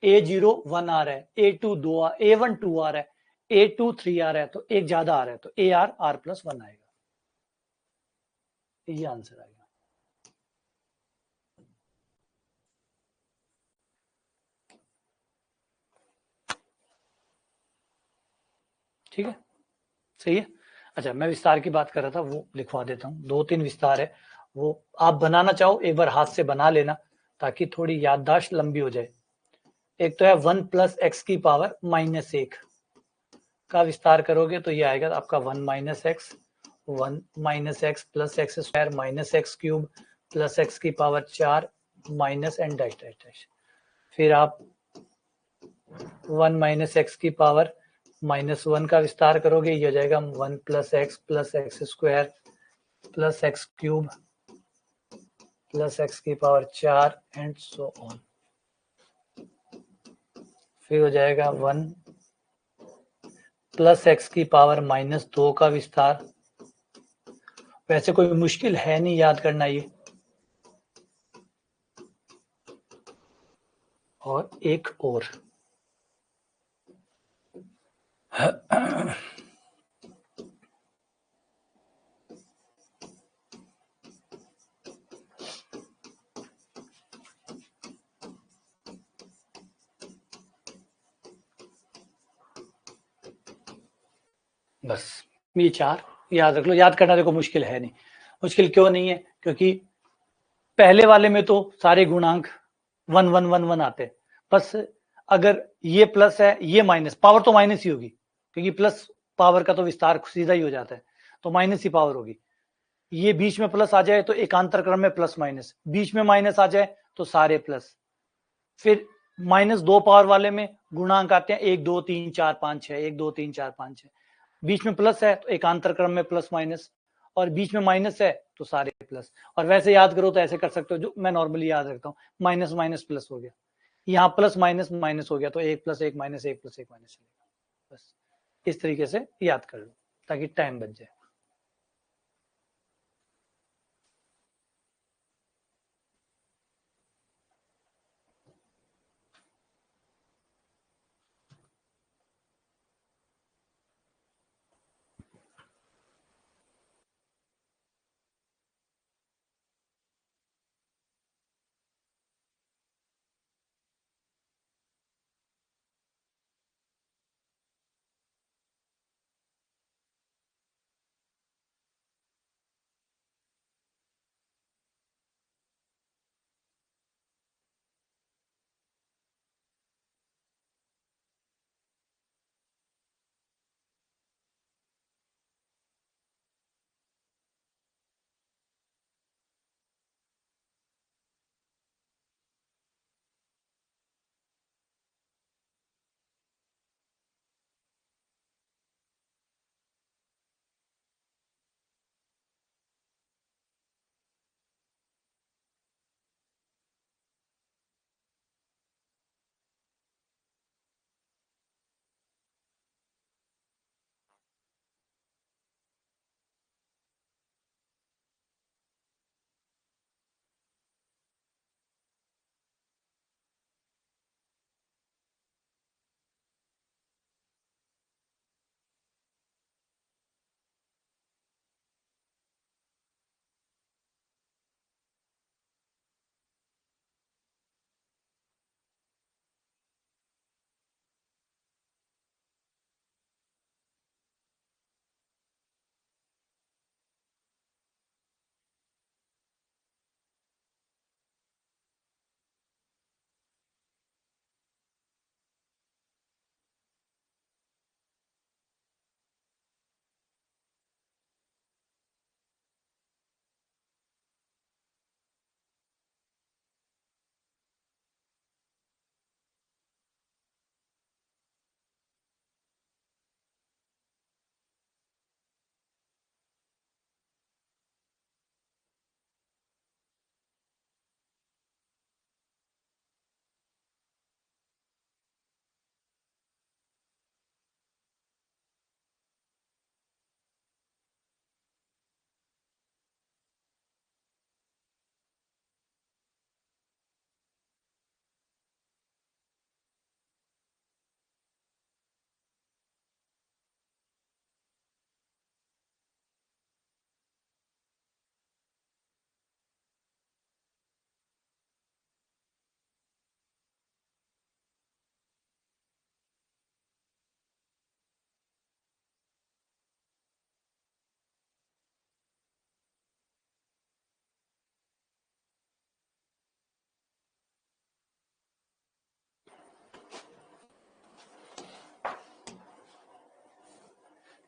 a0 1 आ रहा है, a2 2 a1 2 आ रहा है, a2 3 आ रहा है, तो एक ज्यादा आ रहा है, तो ए आर r प्लस 1 आएगा। ये आंसर आएगा। ठीक है, सही है। अच्छा, मैं विस्तार की बात कर रहा था, वो लिखवा देता हूँ। 2-3 विस्तार है, वो आप बनाना चाहो एक बार हाथ से बना लेना, ताकि थोड़ी याददाश्त लंबी हो जाए। एक तो है 1 प्लस एक्स की पावर माइनस 1 का विस्तार करोगे तो ये आएगा आपका 1 minus x, 1 minus x plus x square minus x cube plus x की power 4 minus n dash dash dash. फिर आप 1 माइनस एक्स की पावर -1 का विस्तार करोगे, ये हो जाएगा 1 plus x square plus x cube plus x की पावर 4 एंड सो ऑन। फिर हो जाएगा 1 प्लस एक्स की पावर -2 का विस्तार। वैसे कोई मुश्किल है नहीं याद करना ये। और एक और बस ये 4 याद रख लो। याद करना देखो मुश्किल है नहीं। मुश्किल क्यों नहीं है, क्योंकि पहले वाले में तो सारे गुणांक 1 1 1 1 आते हैं। बस अगर ये प्लस है, ये माइनस, पावर तो माइनस ही होगी, क्योंकि प्लस पावर का तो विस्तार सीधा ही हो जाता है, तो माइनस ही पावर होगी। ये बीच में प्लस आ जाए तो एकांतर क्रम में प्लस माइनस, बीच में माइनस आ जाए तो सारे प्लस। फिर -2 पावर वाले में गुणांक आते हैं 1 2 3 4 5 6, 1 2 3 4 5 6। बीच में प्लस है तो एकांतर क्रम में प्लस माइनस, और बीच में माइनस है तो सारे प्लस। और वैसे याद करो तो ऐसे कर सकते हो, जो मैं नॉर्मली याद रखता हूँ, माइनस माइनस प्लस हो गया, यहाँ प्लस माइनस माइनस हो गया, तो 1 प्लस 1 माइनस 1 प्लस 1 माइनस। बस इस तरीके से याद कर लो ताकि टाइम बच जाए।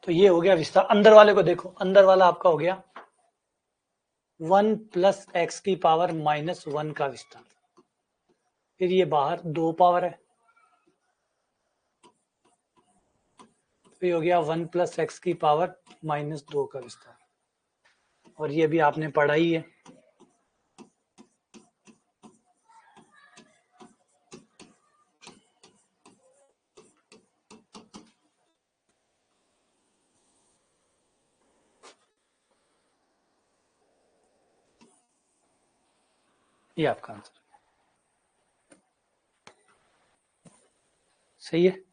तो ये हो गया विस्तार। अंदर वाले को देखो, अंदर वाला आपका हो गया 1 प्लस एक्स की पावर माइनस 1 का विस्तार। फिर ये बाहर 2 पावर है, तो ये हो गया 1 प्लस एक्स की पावर माइनस 2 का विस्तार। और ये भी आपने पढ़ा ही है। ये आपका आंसर सही है।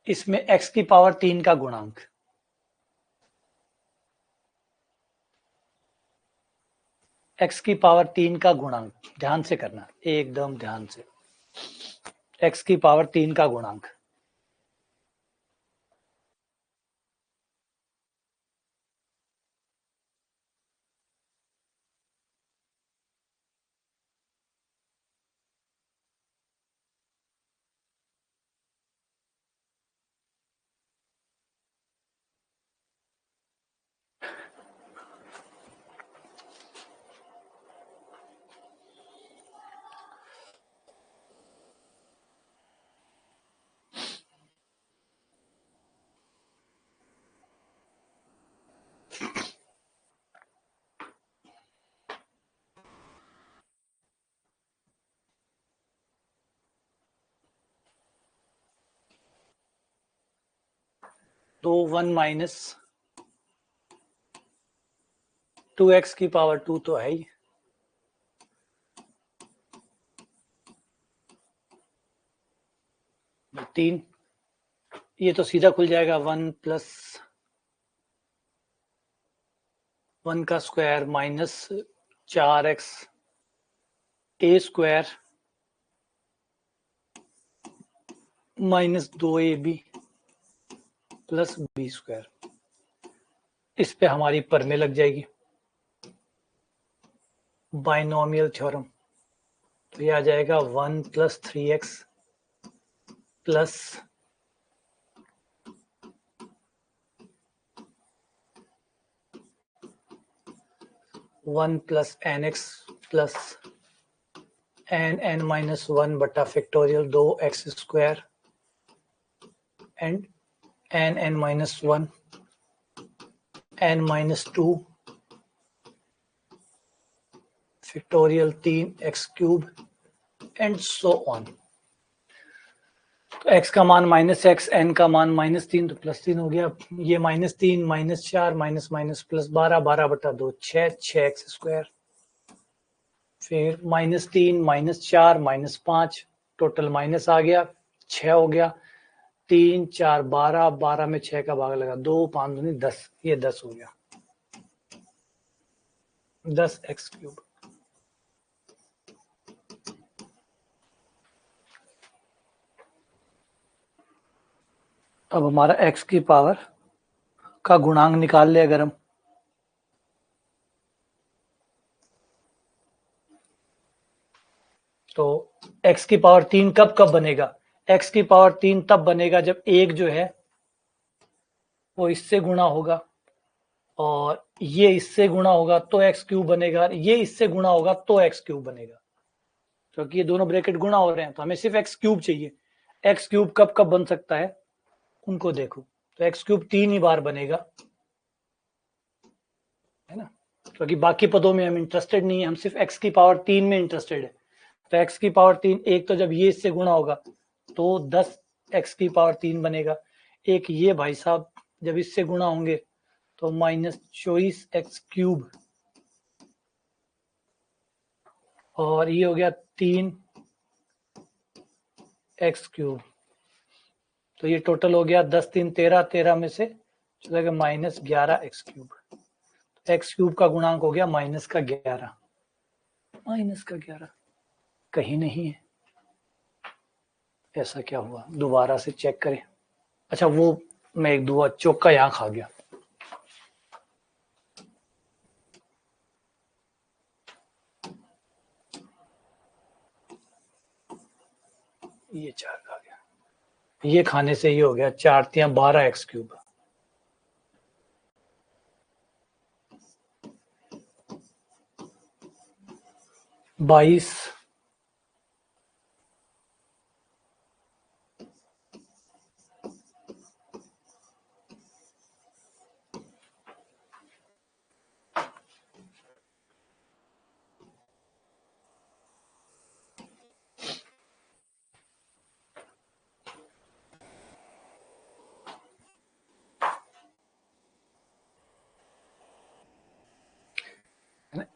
इसमें x की पावर 3 का गुणांक, x की पावर 3 का गुणांक, ध्यान से करना, एकदम ध्यान से। x की पावर 3 का गुणांक, तो 1 माइनस 2x की पावर 2 तो है ही, तीन, ये तो सीधा खुल जाएगा 1 प्लस 1 का square minus 4x a square minus 2ab plus b square. इस पे हमारी परमे लग जाएगी, बाइनोमियल थ्योरम। तो ये आ जाएगा 1 plus 3x plus 1 plus nx plus n minus 1 बटा factorial 2x square and n minus 1 n minus 2 factorial 3x cube and so on. तो x का मान माइनस एक्स, n का मान माइनस 3, तो प्लस 3 हो गया। ये minus 3 minus 4 minus minus plus 12, 12 बटा 2 6x स्क्वायर। फिर minus 3 minus 4 minus 5, total minus आ गया, 6 हो गया। 3 4 12, 12 में 6 का भाग लगा, 2 5 दूनी 10, ये 10 हो गया, 10x क्यूब। अब हमारा x की पावर का गुणांक निकाल ले अगर हम, तो x की पावर 3 कब कब बनेगा? x की पावर 3 तब बनेगा जब एक जो है वो इससे गुणा होगा और ये इससे गुणा होगा तो एक्स क्यूब बनेगा, ये इससे गुणा होगा तो एक्स क्यूब बनेगा, क्योंकि ये दोनों ब्रैकेट गुणा हो रहे हैं। तो हमें सिर्फ एक्स क्यूब चाहिए। एक्स क्यूब कब कब बन सकता है उनको देखो, तो एक्स क्यूब 3 ही बार बनेगा, है ना, क्योंकि बाकी पदों में हम इंटरेस्टेड नहीं है, हम सिर्फ एक्स की पावर 3 में इंटरेस्टेड है। तो एक्स की पावर 3, एक तो जब ये इससे गुणा होगा तो 10 एक्स की पावर 3 बनेगा, एक ये भाई साहब जब इससे गुणा होंगे तो माइनस 24 एक्स क्यूब, और ये हो गया 3 एक्स क्यूब। तो ये टोटल हो गया 10 3 13, 13 में से चला गया minus 11 x cube. X cube का गुणांक हो गया माइनस का 11, माइनस का 11 कहीं नहीं है। ऐसा क्या हुआ, दोबारा से चेक करें। अच्छा वो मैं एक दुआ चौका यहाँ खा गया, ये 4 का आ गया, ये खाने से ये हो गया 4 तियां 12x³। 22।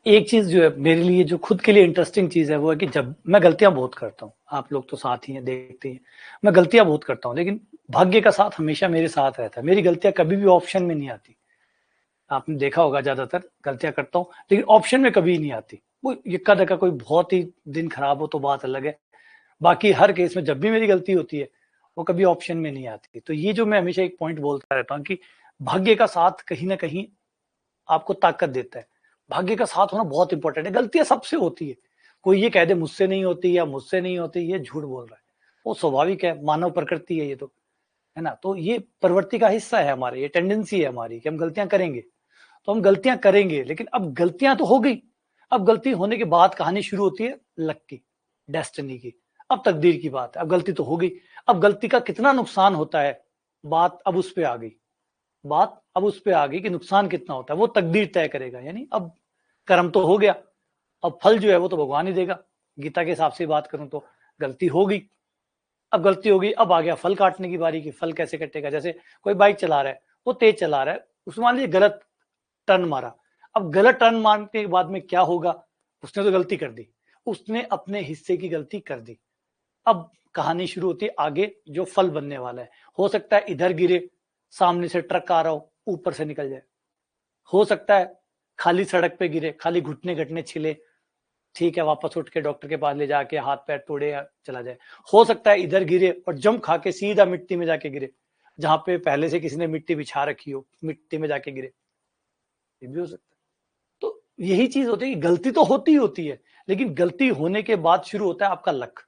एक चीज जो है मेरे लिए, जो खुद के लिए इंटरेस्टिंग चीज है, वो है कि जब मैं गलतियां बहुत करता हूँ, आप लोग तो साथ ही हैं, देखते हैं, मैं गलतियां बहुत करता हूँ, लेकिन भाग्य का साथ हमेशा मेरे साथ रहता है। मेरी गलतियां कभी भी ऑप्शन में नहीं आती। आपने देखा होगा, ज्यादातर गलतियां करता हूँ लेकिन ऑप्शन में कभी नहीं आती। वो इक्का दुक्का कोई बहुत ही दिन खराब हो तो बात अलग है, बाकी हर केस में जब भी मेरी गलती होती है वो कभी ऑप्शन में नहीं आती। तो ये जो मैं हमेशा एक पॉइंट बोलता रहता हूँ कि भाग्य का साथ कहीं ना कहीं आपको ताकत देता है। भाग्य का साथ होना बहुत इंपॉर्टेंट है। गलतियां सबसे होती है, कोई ये कह दे मुझसे नहीं होती या मुझसे नहीं होती, ये झूठ बोल रहा है। वो स्वाभाविक है, मानव प्रकृति है ये तो, है ना। तो ये प्रवृत्ति का हिस्सा है हमारे, ये टेंडेंसी है हमारी कि हम गलतियां करेंगे। तो हम गलतियां करेंगे, लेकिन अब गलतियां तो हो गई। अब गलती होने के बाद कहानी शुरू होती है लक की, डेस्टिनी की। अब तकदीर की बात है, अब गलती तो हो गई। अब गलती का कितना नुकसान होता है, बात अब उस पे आ गई। बात अब उस पे आ गई कि नुकसान कितना होता है, वो तकदीर तय करेगा। यानी अब कर्म तो हो गया, अब फल जो है वो तो भगवान ही देगा। गीता के हिसाब से बात करूं तो गलती हो गई, अब गलती हो गई, अब आ गया फल काटने की बारी की। फल कैसे कटेगा? जैसे कोई बाइक चला रहा है, वो तेज चला रहा है, उसमें मान लीजिए गलत टर्न मारा। अब गलत टर्न मारने के बाद में क्या होगा? उसने तो गलती कर दी, उसने अपने हिस्से की गलती कर दी। अब कहानी शुरू होती है आगे जो फल बनने वाला है। हो सकता है इधर गिरे, सामने से ट्रक आ रहा हो, ऊपर से निकल जाए। हो सकता है खाली सड़क पे गिरे, खाली घुटने घटने छिले, ठीक है, वापस उठ के डॉक्टर के पास ले जाके हाथ पैर तोड़े या चला जाए। हो सकता है इधर गिरे और जम खा के सीधा मिट्टी में जाके गिरे, जहां पे पहले से किसी ने मिट्टी बिछा रखी हो, मिट्टी में जाके गिरे। ये भी हो सकता है। तो यही चीज होती है कि गलती तो होती है, लेकिन गलती होने के बाद शुरू होता है आपका लक।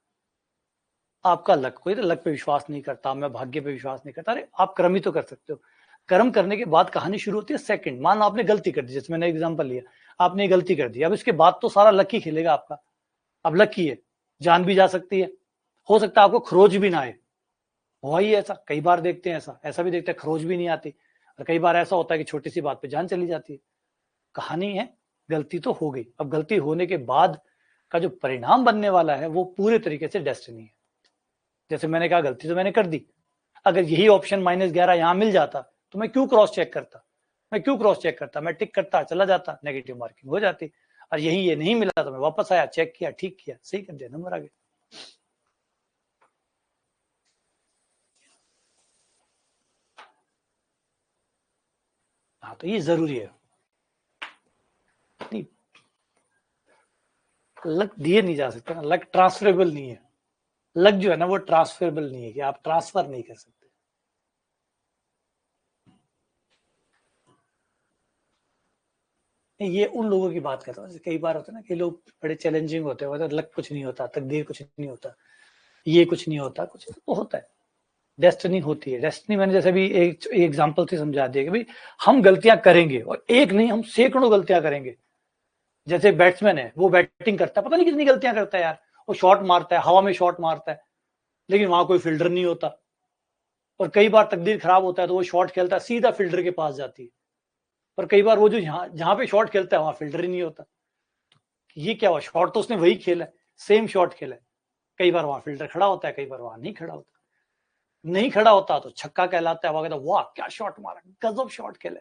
आपका लक, कोई तो लक पे विश्वास नहीं करता, मैं भाग्य पे विश्वास नहीं करता। अरे आप कर्म ही तो कर सकते हो। कर्म करने के बाद कहानी शुरू होती है सेकंड। मान लो आपने गलती कर दी, जैसे मैंने एग्जांपल लिया, आपने गलती कर दी, अब इसके बाद तो सारा लक ही खेलेगा आपका। अब लक ही है, जान भी जा सकती है, हो सकता है आपको खरोच भी ना आए। हुआ ही ऐसा, कई बार देखते हैं, ऐसा ऐसा भी देखते हैं खरोच भी नहीं आती। और कई बार ऐसा होता है कि छोटी सी बात पे जान चली जाती है। कहानी है, गलती तो हो गई, अब गलती होने के बाद का जो परिणाम बनने वाला है वो पूरे तरीके से डेस्टिनी है। जैसे मैंने कहा, गलती तो मैंने कर दी, अगर यही ऑप्शन -11 यहां मिल जाता तो मैं क्यों क्रॉस चेक करता? मैं क्यों क्रॉस चेक करता? मैं टिक करता, चला जाता, नेगेटिव मार्किंग हो जाती। और यही ये नहीं मिला तो मैं वापस आया, चेक किया, ठीक किया, सही कर दिया, नंबर आ गया। हाँ, तो ये जरूरी है। नहीं, लक दिए नहीं जा सकते ना, लक ट्रांसफरेबल नहीं है। लक जो है ना वो ट्रांसफरेबल नहीं है, कि आप ट्रांसफर नहीं कर सकते। ये उन लोगों की बात करता हूँ, कई बार होता है ना कि लोग बड़े चैलेंजिंग होते हैं, लक कुछ नहीं होता, तकदीर कुछ नहीं होता, ये कुछ नहीं होता, कुछ तो होता है। डेस्टिनी होती है। डेस्टिनी मैंने जैसे भी एक एग्जांपल से समझा दिया कि भाई हम गलतियां करेंगे, और एक नहीं, हम सैकड़ों गलतियां करेंगे। जैसे बैट्समैन है, वो बैटिंग करता है, पता नहीं कितनी गलतियां करता है यार। वो शॉट मारता है, हवा में शॉट मारता है, लेकिन वहां कोई फील्डर नहीं होता। और कई बार तकदीर खराब होता है तो वो शॉट खेलता है, सीधा फील्डर के पास जाती है। और कई बार वो जो जहां पे शॉट खेलता है वहां फील्डर ही नहीं होता। ये क्या हुआ? शॉट तो उसने वही खेला है, सेम शॉट खेला है। कई बार वहां फील्डर खड़ा होता है, कई बार वहां नहीं खड़ा होता। नहीं खड़ा होता तो छक्का कहलाता है, वहां कहता वाह क्या शॉट मारा, गजब शॉट खेला।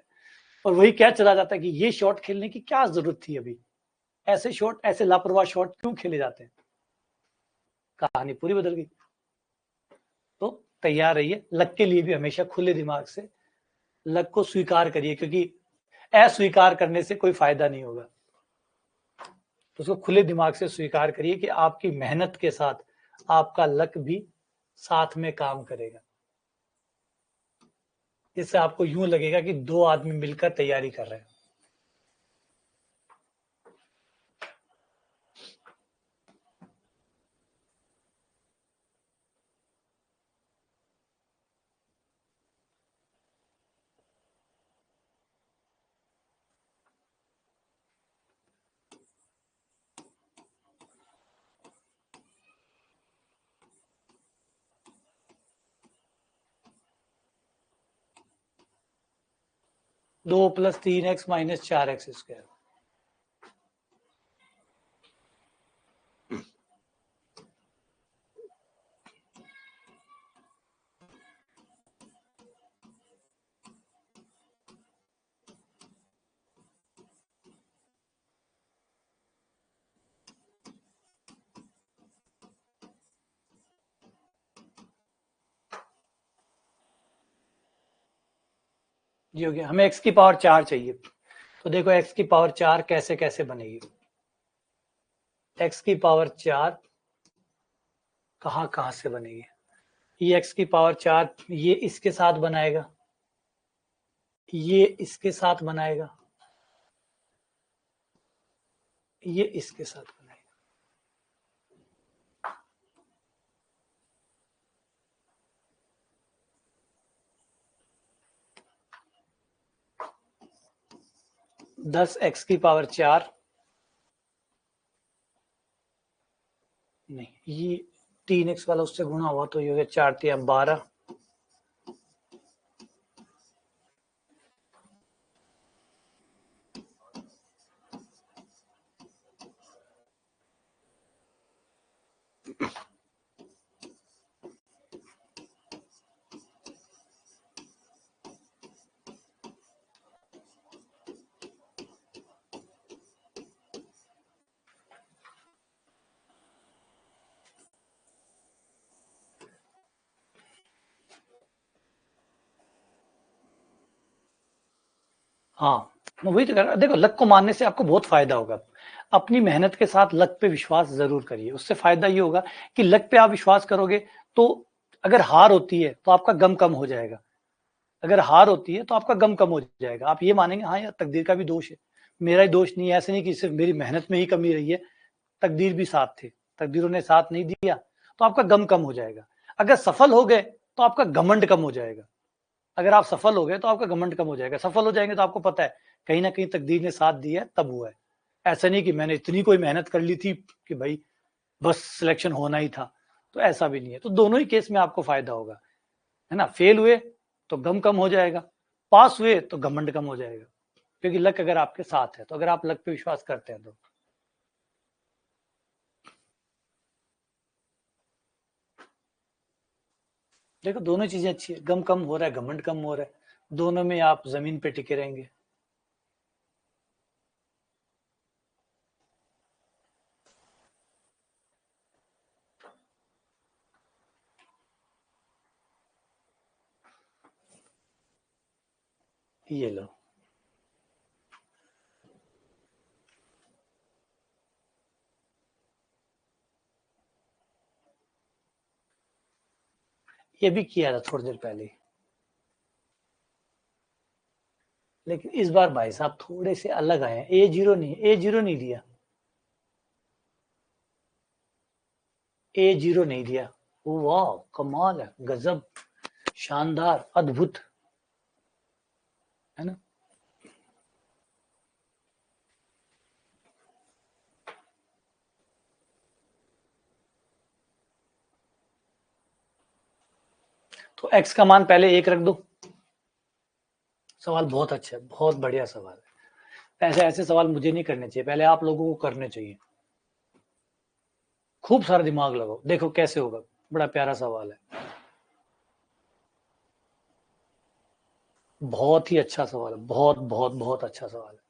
और वही क्या चला जाता है कि ये शॉट खेलने की क्या जरूरत थी अभी, ऐसे शॉट, ऐसे लापरवाह शॉट क्यों खेले जाते हैं? कहानी पूरी बदल गई। तो तैयार रहिए लक के लिए भी, हमेशा खुले दिमाग से लक को स्वीकार करिए, क्योंकि अस्वीकार करने से कोई फायदा नहीं होगा। तो उसको खुले दिमाग से स्वीकार करिए कि आपकी मेहनत के साथ आपका लक भी साथ में काम करेगा। इससे आपको यूं लगेगा कि दो आदमी मिलकर तैयारी कर रहे हैं। 2 + 3x - 4x स्क्वायर। जी हो गया। हमें x की पावर 4 चाहिए, तो देखो x की पावर 4 कैसे कैसे बनेगी। x की पावर 4 कहाँ कहाँ से बनेगी? ये x की पावर 4 ये इसके साथ बनाएगा, ये इसके साथ बनाएगा, ये इसके साथ बनाएगा। 10x की पावर 4 नहीं, ये 3x वाला उससे गुणा हुआ तो ये हो गया 4 × 12। हाँ, मैं वही तो कह रहा। देखो, लक को मानने से आपको बहुत फायदा होगा। अपनी मेहनत के साथ लक पे विश्वास जरूर करिए। उससे फायदा ये होगा कि लक पे आप विश्वास करोगे तो अगर हार होती है तो आपका गम कम हो जाएगा। अगर हार होती है तो आपका गम कम हो जाएगा। आप ये मानेंगे, हाँ यार, तकदीर का भी दोष है, मेरा ही दोष नहीं है। ऐसे नहीं कि सिर्फ मेरी मेहनत में ही कमी रही है, तकदीर भी साथ थे, तकदीरों ने साथ नहीं दिया, तो आपका गम कम हो जाएगा। अगर सफल हो गए तो आपका घमंड कम हो जाएगा। अगर आप सफल हो गए तो आपका घमंड कम हो जाएगा। सफल हो जाएंगे तो आपको पता है कहीं ना कहीं तकदीर ने साथ दिया है, तब हुआ है। ऐसा नहीं कि मैंने इतनी कोई मेहनत कर ली थी कि भाई बस सिलेक्शन होना ही था, तो ऐसा भी नहीं है। तो दोनों ही केस में आपको फायदा होगा, है ना। फेल हुए तो गम कम हो जाएगा, पास हुए तो घमंड कम हो जाएगा, क्योंकि लक अगर आपके साथ है तो। अगर आप लक पे विश्वास करते हैं तो देखो, दोनों चीजें अच्छी है। गम कम हो रहा है, घमंड कम हो रहा है, दोनों में आप जमीन पे टिके रहेंगे। ये लो, ये भी किया था थोड़ी देर पहले, लेकिन इस बार भाई साहब थोड़े से अलग आए हैं। A0 नहीं दिया, A0 नहीं दिया। वाह, कमाल है, गजब, शानदार, अद्भुत, है ना। तो x का मान पहले 1 रख दो। सवाल बहुत अच्छा है, बहुत बढ़िया सवाल है। ऐसे ऐसे सवाल मुझे नहीं करने चाहिए, पहले आप लोगों को करने चाहिए। खूब सारा दिमाग लगाओ, देखो कैसे होगा। बड़ा प्यारा सवाल है, बहुत ही अच्छा सवाल है, बहुत बहुत बहुत अच्छा सवाल है।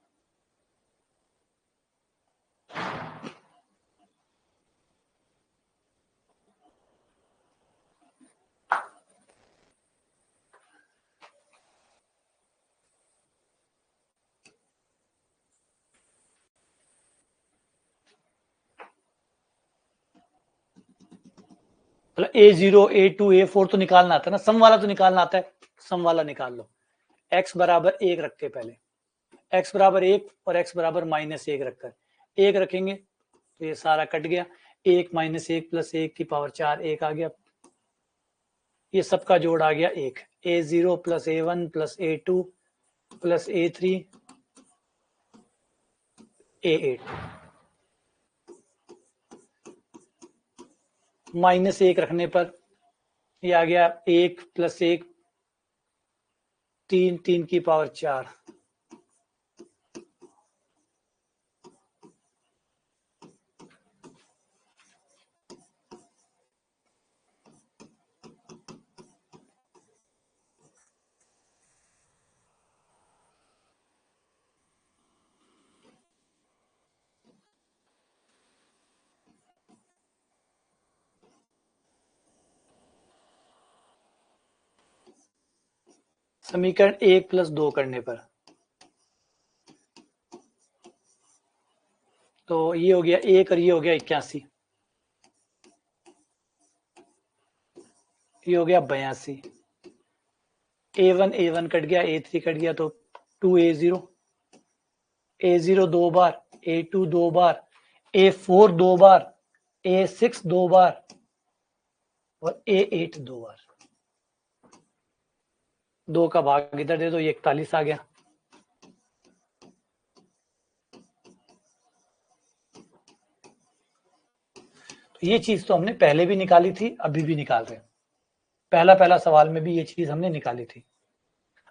मतलब A0 A2 A4 तो निकालना आता है ना, सम वाला तो निकालना आता है। सम वाला निकाल लो। x बराबर 1 रखते पहले, x बराबर 1 और x बराबर -1 रखकर 1 रखेंगे तो ये सारा कट गया। 1 - 1 + 1 की पावर 4, 1 आ गया। ये सबका जोड़ आ गया 1। A0 + A1 + A2 + A3 A8 -1 रखने पर ये आ गया 1 + 1 3, 3 की पावर 4, समीकरण 1 + 2 करने पर तो ये हो गया 1 और ये हो गया 81, ये हो गया 82, A1 कट गया, A3 कट गया तो 2A0, A0 2 बार, A2 2 बार, A4 2 बार, A6 2 बार और A8 2 बार। 2 का भाग इधर दे दो, ये 41 आ गया। तो ये चीज तो हमने पहले भी निकाली थी, अभी भी निकाल रहे हैं। पहला सवाल में भी ये चीज हमने निकाली थी।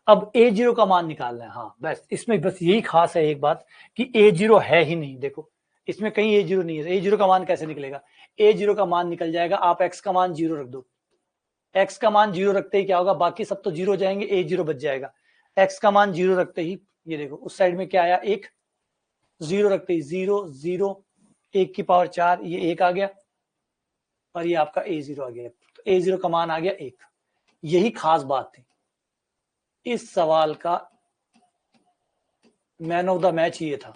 अब A0 का मान निकालना है। हाँ, बस इसमें बस यही खास है एक बात कि A0 है ही नहीं। देखो इसमें कहीं A0 नहीं है। A0 का मान कैसे निकलेगा? A0 का मान निकल जाएगा, आप x का मान 0 रख दो। x का मान 0 रखते ही क्या होगा, बाकी सब तो 0 हो जाएंगे, A0 बच जाएगा। x का मान 0 रखते ही ये देखो उस साइड में क्या आया, 1, 0 रखते ही 0 0, 1 की पावर 4, ये 1 आ गया और ये आपका A0 आ गया। तो A0 का मान आ गया 1। यही खास बात थी इस सवाल का, मैन ऑफ द मैच ये था।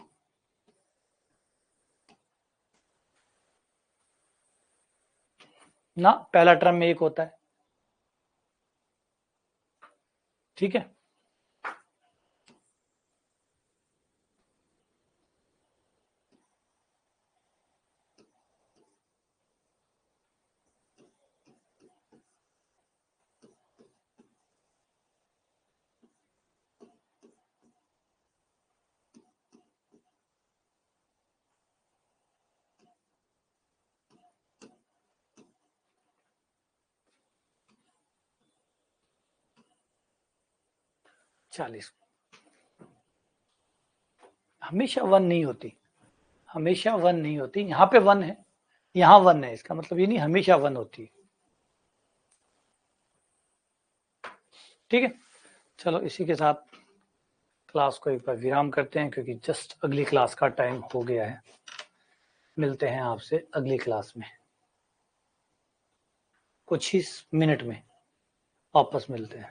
ना पहला टर्म में 1 होता है, ठीक है। चालीस हमेशा 1 नहीं होती, हमेशा 1 नहीं होती। यहाँ पे 1 है, यहाँ 1 है, इसका मतलब ये नहीं हमेशा 1 होती है, ठीक है। चलो इसी के साथ क्लास को एक बार विराम करते हैं क्योंकि जस्ट अगली क्लास का टाइम हो गया है। मिलते हैं आपसे अगली क्लास में, कुछ ही मिनट में वापस मिलते हैं।